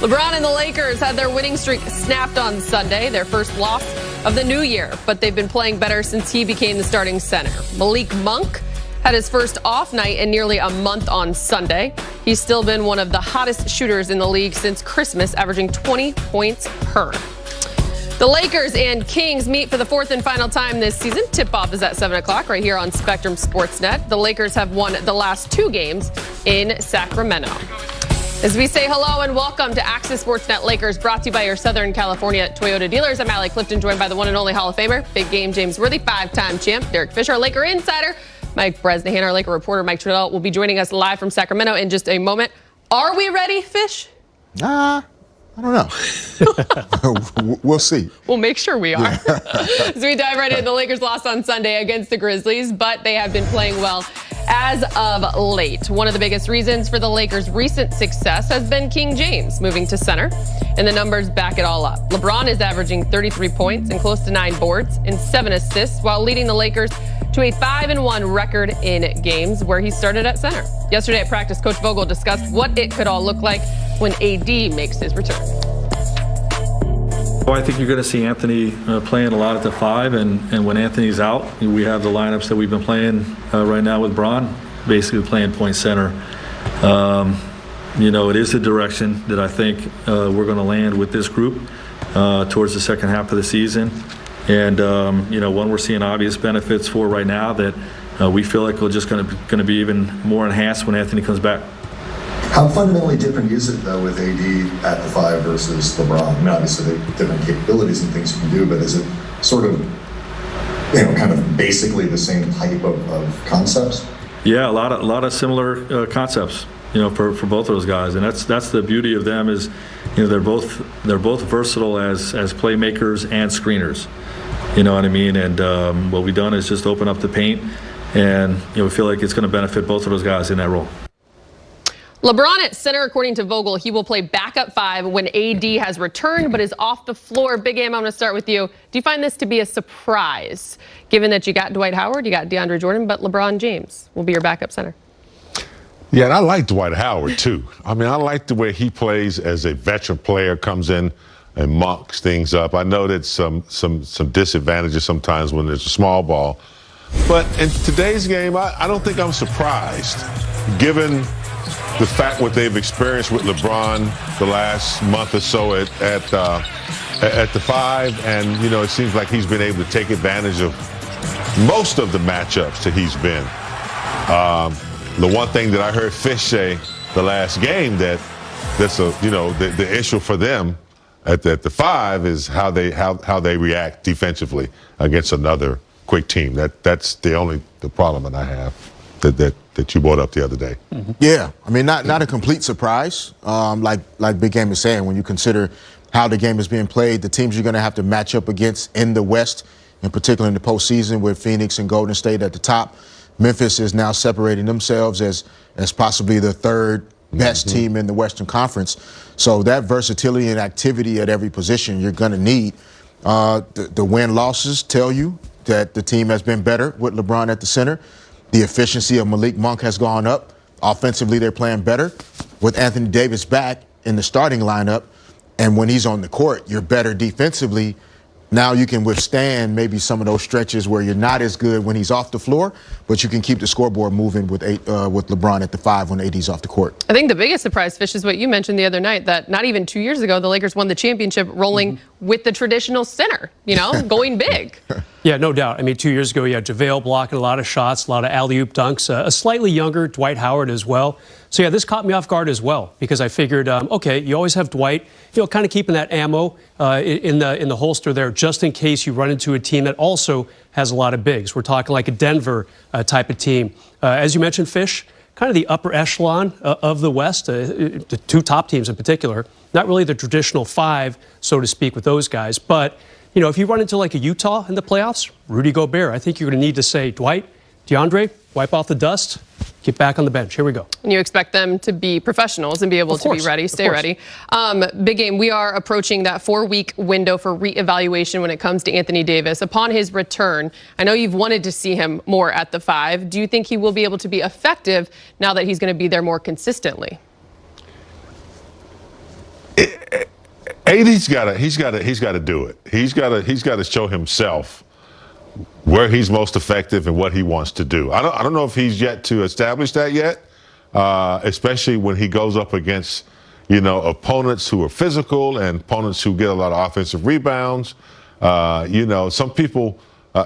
LeBron and the Lakers had their winning streak snapped on Sunday, their first loss of the new year, but they've been playing better since he became the starting center. Malik Monk had his first off night in nearly a month on Sunday. He's still been one of the hottest shooters in the league since Christmas, averaging 20 points per. The Lakers and Kings meet for the fourth and final time this season. Tip-off is at 7 o'clock right here on Spectrum Sportsnet. The Lakers have won the last two games in Sacramento. As we say hello and welcome to Access Sportsnet Lakers, brought to you by your Southern California Toyota dealers. I'm Allie Clifton, joined by the one and only Hall of Famer, big game James Worthy, five-time champ, Derek Fisher, our Laker insider. Mike Bresnahan, our Laker reporter, Mike Trudell, will be joining us live from Sacramento in just a moment. Are we ready, Fish? I don't know. We'll see. We'll make sure we are. As we dive right in, the Lakers lost on Sunday against the Grizzlies, but they have been playing well as of late. One of the biggest reasons for the Lakers' recent success has been King James moving to center, and the numbers back it all up. LeBron is averaging 33 points and close to 9 boards and 7 assists, while leading the Lakers to a 5-1 record in games where he started at center. Yesterday at practice, Coach Vogel discussed what it could all look like when AD makes his return. Well, I think you're going to see Anthony playing a lot at the 5, and when Anthony's out, we have the lineups that we've been playing right now with Bron, basically playing point center. It is the direction that I think we're going to land with this group towards the second half of the season. And, one we're seeing obvious benefits for right now that we feel like we're just going to be even more enhanced when Anthony comes back. How fundamentally different is it, though, with AD at the 5 versus LeBron? I mean, obviously, they have different capabilities and things you can do, but is it sort of, kind of basically the same type of concepts? Yeah, a lot of similar concepts, for both of those guys, and that's the beauty of them is, they're both versatile as playmakers and screeners. You know what I mean? And what we've done is just open up the paint, and we feel like it's going to benefit both of those guys in that role. LeBron at center, according to Vogel, he will play backup 5 when AD has returned but is off the floor. Big Game, I'm going to start with you. Do you find this to be a surprise, given that you got Dwight Howard, you got DeAndre Jordan, but LeBron James will be your backup center? Yeah, and I like Dwight Howard, too. I mean, I like the way he plays as a veteran player, comes in and mucks things up. I know that some disadvantages sometimes when there's a small ball. But in today's game, I don't think I'm surprised, given the fact what they've experienced with LeBron the last month or so at the 5, and it seems like he's been able to take advantage of most of the matchups that he's been. The one thing that I heard Fish say the last game that's the issue for them at the 5 is how they react defensively against another quick team. That's the problem that I have that you brought up the other day. Mm-hmm. Yeah, I mean, not a complete surprise. Like Big Game is saying, when you consider how the game is being played, the teams you're going to have to match up against in the West, in particular in the postseason, with Phoenix and Golden State at the top. Memphis is now separating themselves as possibly the third best team in the Western Conference. So that versatility and activity at every position you're going to need. The win-losses tell you that the team has been better with LeBron at the center. The efficiency of Malik Monk has gone up. Offensively, they're playing better. With Anthony Davis back in the starting lineup, and when he's on the court, you're better defensively. Now you can withstand maybe some of those stretches where you're not as good when he's off the floor, but you can keep the scoreboard moving with LeBron at the 5 when AD's off the court. I think the biggest surprise, Fish, is what you mentioned the other night, that not even 2 years ago, the Lakers won the championship rolling with the traditional center, going big. Yeah, no doubt. I mean, 2 years ago, you had JaVale blocking a lot of shots, a lot of alley-oop dunks, a slightly younger Dwight Howard as well. So, yeah, this caught me off guard as well, because I figured, okay, you always have Dwight, kind of keeping that ammo in the holster there just in case you run into a team that also has a lot of bigs. We're talking like a Denver type of team. As you mentioned, Fish, kind of the upper echelon of the West, the two top teams in particular, not really the traditional 5, so to speak, with those guys. But, if you run into like a Utah in the playoffs, Rudy Gobert, I think you're going to need to say, Dwight, DeAndre, wipe off the dust, get back on the bench. Here we go. And you expect them to be professionals and be able to be ready, stay ready. Big Game, we are approaching that 4-week window for reevaluation when it comes to Anthony Davis. Upon his return, I know you've wanted to see him more at the 5. Do you think he will be able to be effective now that he's going to be there more consistently? AD's he's got to do it. He's got to show himself where he's most effective and what he wants to do. I don't know if he's yet to establish that yet, especially when he goes up against, opponents who are physical and opponents who get a lot of offensive rebounds. Some people,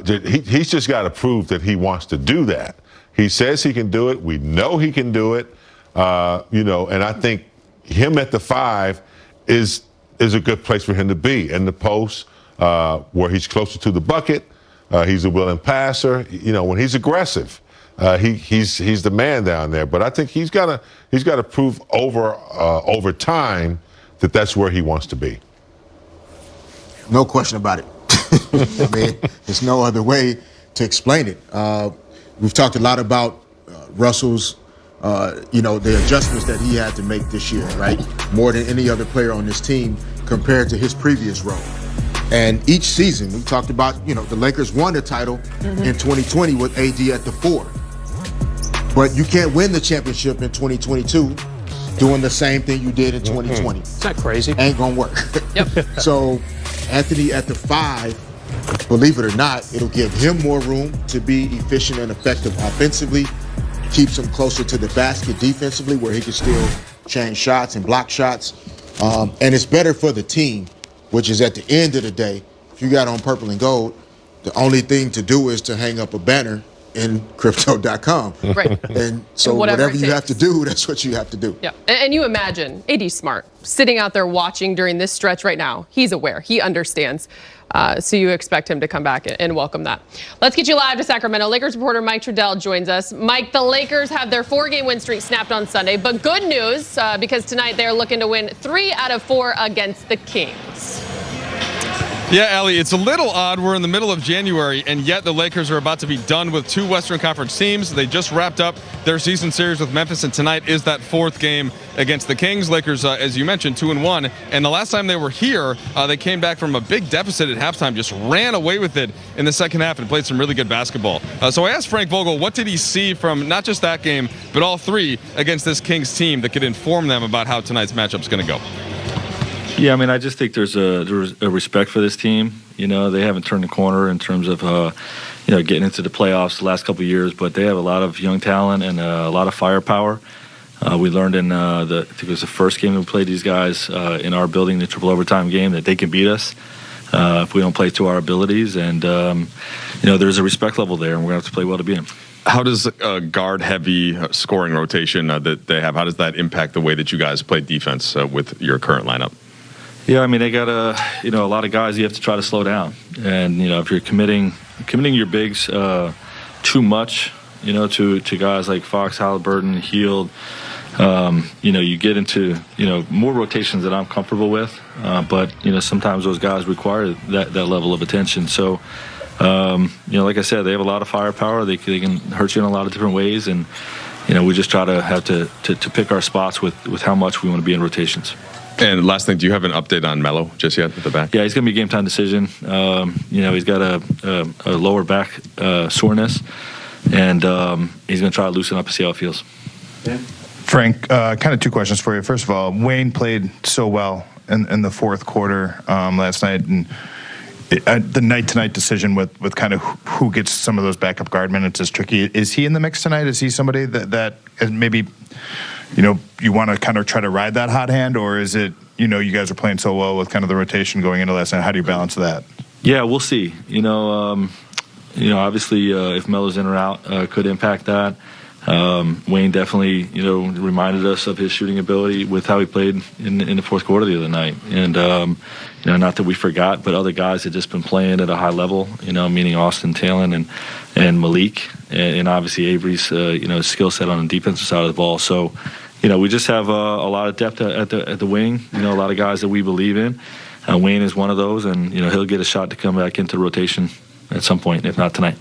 he's just got to prove that he wants to do that. He says he can do it. We know he can do it. And I think him at the 5 is a good place for him to be in the post, where he's closer to the bucket. He's a willing passer. When he's aggressive, he's the man down there. But I think he's got to prove over time that that's where he wants to be. No question about it. I mean, there's no other way to explain it. We've talked a lot about Russell's, the adjustments that he had to make this year, right? More than any other player on this team compared to his previous role. And each season, we talked about, the Lakers won the title in 2020 with AD at the 4. But you can't win the championship in 2022 doing the same thing you did in 2020. Is that crazy? Ain't gonna work. Yep. So Anthony at the 5, believe it or not, it'll give him more room to be efficient and effective offensively, keeps him closer to the basket defensively where he can still change shots and block shots. And it's better for the team, which is at the end of the day, if you got on purple and gold, the only thing to do is to hang up a banner in crypto.com. Right. And so whatever you have to do, that's what you have to do. Yeah. And you imagine AD's smart, sitting out there watching during this stretch right now. He's aware. He understands. So you expect him to come back and welcome that. Let's get you live to Sacramento. Lakers reporter Mike Trudell joins us. Mike, the Lakers have their 4-game win streak snapped on Sunday, but good news because tonight they're looking to win 3 out of 4 against the Kings. Yeah, Allie, it's a little odd. We're in the middle of January, and yet the Lakers are about to be done with 2 Western Conference teams. They just wrapped up their season series with Memphis, and tonight is that 4th game against the Kings. Lakers, as you mentioned, 2-1. And the last time they were here, they came back from a big deficit at halftime, just ran away with it in the second half and played some really good basketball. So I asked Frank Vogel, what did he see from not just that game, but all 3 against this Kings team that could inform them about how tonight's matchup's going to go? Yeah, I mean, I just think there's a respect for this team. They haven't turned the corner in terms of, getting into the playoffs the last couple of years, but they have a lot of young talent and a lot of firepower. We learned in I think it was the first game we played these guys in our building, the triple overtime game, that they can beat us if we don't play to our abilities. And, there's a respect level there, and we're going to have to play well to beat them. How does a guard-heavy scoring rotation that they have, how does that impact the way that you guys play defense with your current lineup? Yeah, I mean, they got a lot of guys you have to try to slow down. And, if you're committing your bigs too much, to guys like Fox, Halliburton, Hield, you get into, more rotations that I'm comfortable with. But, sometimes those guys require that level of attention. So, like I said, they have a lot of firepower. They can hurt you in a lot of different ways. And, we just try to have to pick our spots with how much we want to be in rotations. And last thing, do you have an update on Melo just yet at the back? Yeah, he's going to be a game time decision. He's got a lower back soreness, and he's going to try to loosen up and see how it feels. Yeah. Frank, kind of 2 questions for you. First of all, Wayne played so well in the 4th quarter last night, and the night-to-night decision with kind of who gets some of those backup guard minutes is tricky. Is he in the mix tonight? Is he somebody that maybe you want to kind of try to ride that hot hand, or is it, you guys are playing so well with kind of the rotation going into last night? How do you balance that? Yeah, we'll see. Obviously, if Melo's in or out, could impact that. Wayne definitely, reminded us of his shooting ability with how he played in the 4th quarter the other night. And, not that we forgot, but other guys had just been playing at a high level, meaning Austin, Talon, and Malik, and obviously Avery's, skill set on the defensive side of the ball. So, we just have a lot of depth at the wing, a lot of guys that we believe in. Wayne is one of those, and, he'll get a shot to come back into the rotation at some point, if not tonight.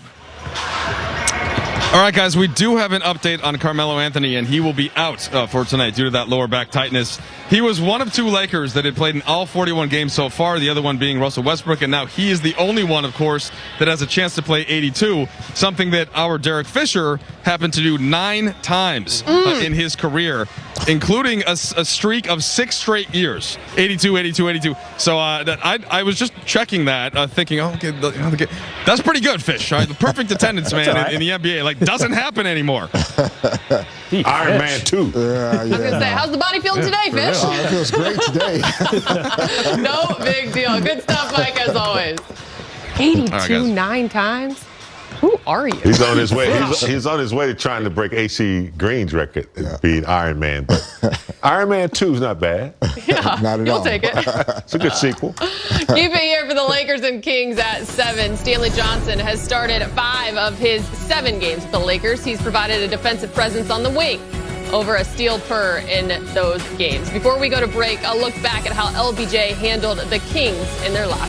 All right, guys, we do have an update on Carmelo Anthony, and he will be out for tonight due to that lower back tightness. He was one of 2 Lakers that had played in all 41 games so far, the other one being Russell Westbrook, and now he is the only one, of course, that has a chance to play 82, something that our Derek Fisher happened to do 9 times in his career. including a streak of 6 straight years, 82, 82, 82. So I was just checking that, thinking, oh, okay, that's pretty good, Fish. Right? The perfect attendance, man, in the NBA. Like, doesn't happen anymore. Iron Man 2. I was going to say, how's the body feeling today, Fish? It feels great today. No big deal. Good stuff, Mike, as always. 82 9 times? Who are you? He's on his way. He's on his way to trying to break AC Green's record, being Iron Man. But Iron Man 2 is not bad. Yeah, Not at you'll all. take it. It's a good sequel. Keep it here for the Lakers and Kings at 7. Stanley Johnson has started 5 of his 7 games with the Lakers. He's provided a defensive presence on the wing over a steal per in those games. Before we go to break, a look back at how LBJ handled the Kings in their last